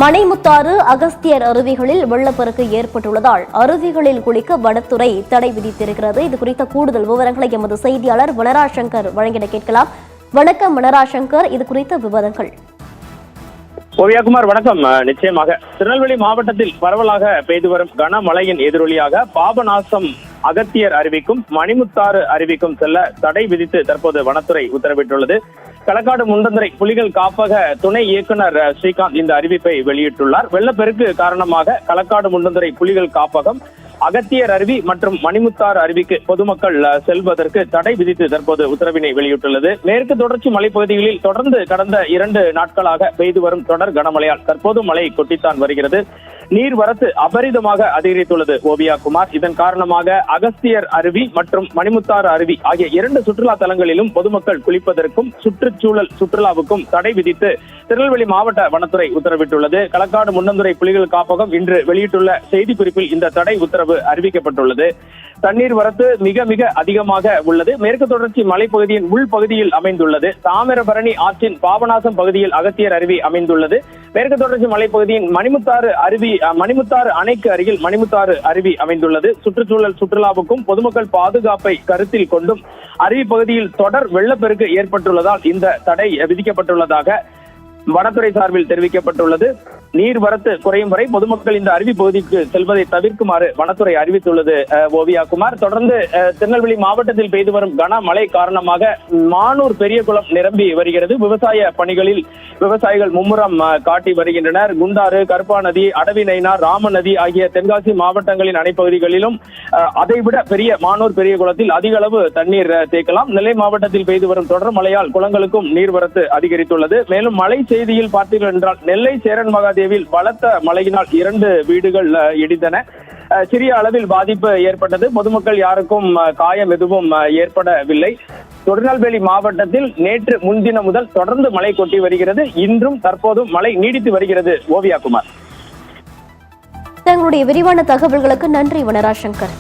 மணிமுத்தாறு, அகஸ்தியர் அருவிகளில் வெள்ளப்பெருக்கு ஏற்பட்டுள்ளதால் அருவிகளில் குளிக்க வனத்துறை தடை விதித்திருக்கிறது. இது குறித்த கூடுதல் விவரங்களை எமது செய்தியாளர் வனராசங்கர் வழங்கிட கேட்கலாம். வணக்கம் வனராசங்கர், இது குறித்த விவரங்கள். ஓவியாகுமார் வணக்கம். நிச்சயமாக திருநெல்வேலி மாவட்டத்தில் பரவலாக பெய்து வரும் கனமழையின் எதிரொலியாக பாபநாசம் அகத்தியர் அருவிக்கும் மணிமுத்தாறு அருவிக்கும் செல்ல தடை விதித்து தற்போது வனத்துறை உத்தரவிட்டுள்ளது. களக்காடு முண்டந்துறை புலிகள் காப்பக துணை இயக்குனர் ஸ்ரீகாந்த் இந்த அறிவிப்பை வெளியிட்டுள்ளார். வெள்ளப்பெருக்கு காரணமாக களக்காடு முண்டந்துறை புலிகள் காப்பகம், அகத்தியர் அருவி மற்றும் மணிமுத்தாறு அருவிக்கு பொதுமக்கள் செல்வதற்கு தடை விதித்து தற்போது உத்தரவினை வெளியிட்டுள்ளது. மேற்கு தொடர்ச்சி மலைப்பகுதிகளில் தொடர்ந்து கடந்த 2 நாட்களாக பெய்து வரும் தொடர் கனமழையால் தற்போது மழை கொட்டித்தான் வருகிறது. நீர்வரத்து அபரிதமாக அதிகரித்துள்ளது ஓவியாகுமார். இதன் காரணமாக அகஸ்தியர் அருவி மற்றும் மணிமுத்தாறு அருவி ஆகிய 2 சுற்றுலா தலங்களிலும் பொதுமக்கள் குளிப்பதற்கும் சுற்றுச்சூழல் சுற்றுலாவுக்கும் தடை விதித்து திருநெல்வேலி மாவட்ட வனத்துறை உத்தரவிட்டுள்ளது. களக்காடு முண்டந்துறை புலிகள் காப்பகம் இன்று வெளியிட்டுள்ள செய்திக்குறிப்பில் இந்த தடை உத்தரவு அறிவிக்கப்பட்டுள்ளது. தண்ணீர் வரத்து மிக மிக அதிகமாக உள்ளது. மேற்கு தொடர்ச்சி மலைப்பகுதியின் உள்பகுதியில் அமைந்துள்ளது. தாமிரபரணி ஆற்றின் பாபநாசம் பகுதியில் அகத்தியர் அருவி அமைந்துள்ளது. மேற்கு தொடர்ச்சி மலைப்பகுதியின் மணிமுத்தாறு அணைக்கு அருகில் மணிமுத்தாறு அருவி அமைந்துள்ளது. சுற்றுச்சூழல் சுற்றுலாவுக்கும் பொதுமக்கள் பாதுகாப்பை கருத்தில் கொண்டும் அருவி பகுதியில் தொடர் வெள்ளப்பெருக்கு ஏற்பட்டுள்ளதால் இந்த தடை விதிக்கப்பட்டுள்ளதாக வனத்துறை சார்பில் தெரிவிக்கப்பட்டுள்ளது. நீர்வரத்து குறையும் வரை பொதுமக்கள் இந்த அருவி பகுதிக்கு செல்வதை தவிர்க்குமாறு வனத்துறை அறிவித்துள்ளது ஓவியாகுமார். தொடர்ந்து திருநெல்வேலி மாவட்டத்தில் பெய்து வரும் கனமழை காரணமாக மானூர் பெரியகுளம் நிரம்பி வருகிறது. விவசாய பணிகளில் விவசாயிகள் மும்முரம் காட்டி வருகின்றனர். குண்டாறு, கருப்பா நதி, அடவி நயினார், ராம நதி ஆகிய தென்காசி மாவட்டங்களின் அணைப்பகுதிகளிலும் அதைவிட பெரிய மானூர் பெரிய குளத்தில் அதிக அளவு தண்ணீர் தேக்கலாம். நெல்லை மாவட்டத்தில் பெய்து வரும் தொடர் மழையால் குளங்களுக்கும் நீர்வரத்து அதிகரித்துள்ளது. மேலும் மழை செய்தியில் பார்த்தீர்கள் என்றால் நெல்லை சேரன் மகாதேவில் பலத்த மழையினால் 2 வீடுகள் இடிந்தன. சிறிய அளவில் பாதிப்பு ஏற்பட்டது. பொதுமக்கள் யாருக்கும் காயம் எதுவும் ஏற்படவில்லை. திருநெல்வேலி மாவட்டத்தில் நேற்று முன்தினம் முதல் தொடர்ந்து மழை கொட்டி வருகிறது. இன்றும் தற்போதும் மழை நீடித்து வருகிறது ஓவியாகுமார். தங்களுடைய விரிவான தகவல்களுக்கு நன்றி வனராசங்கர்.